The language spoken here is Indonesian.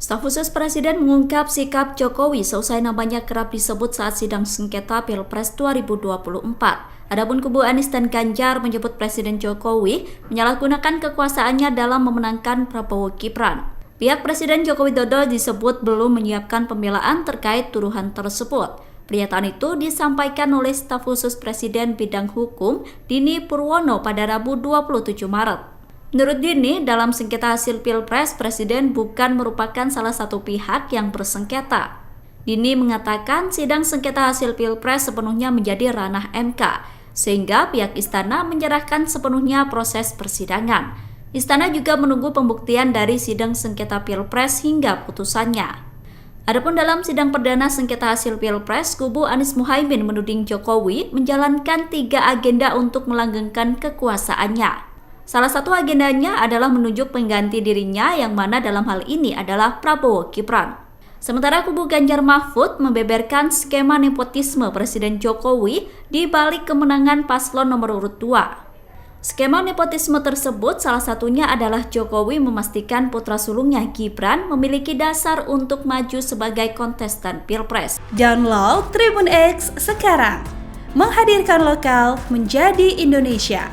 Staf khusus Presiden mengungkap sikap Jokowi seusai namanya kerap disebut saat sidang sengketa Pilpres 2024. Adapun kubu Anies dan Ganjar menyebut Presiden Jokowi menyalahgunakan kekuasaannya dalam memenangkan Prabowo Gibran. Pihak Presiden Joko Widodo disebut belum menyiapkan pembelaan terkait tuduhan tersebut. Pernyataan itu disampaikan oleh Staf khusus Presiden bidang hukum Dini Purwono pada Rabu 27 Maret. Menurut Dini, dalam sengketa hasil Pilpres, Presiden bukan merupakan salah satu pihak yang bersengketa. Dini mengatakan sidang sengketa hasil Pilpres sepenuhnya menjadi ranah MK, sehingga pihak istana menyerahkan sepenuhnya proses persidangan. Istana juga menunggu pembuktian dari sidang sengketa Pilpres hingga putusannya. Adapun dalam sidang perdana sengketa hasil Pilpres, kubu Anies Muhaimin menuding Jokowi menjalankan 3 agenda untuk melanggengkan kekuasaannya. Salah satu agendanya adalah menunjuk pengganti dirinya yang mana dalam hal ini adalah Prabowo Gibran. Sementara kubu Ganjar Mahfud membeberkan skema nepotisme Presiden Jokowi di balik kemenangan paslon nomor urut 2. Skema nepotisme tersebut salah satunya adalah Jokowi memastikan putra sulungnya Gibran memiliki dasar untuk maju sebagai kontestan Pilpres. Download Tribun X sekarang, menghadirkan lokal menjadi Indonesia.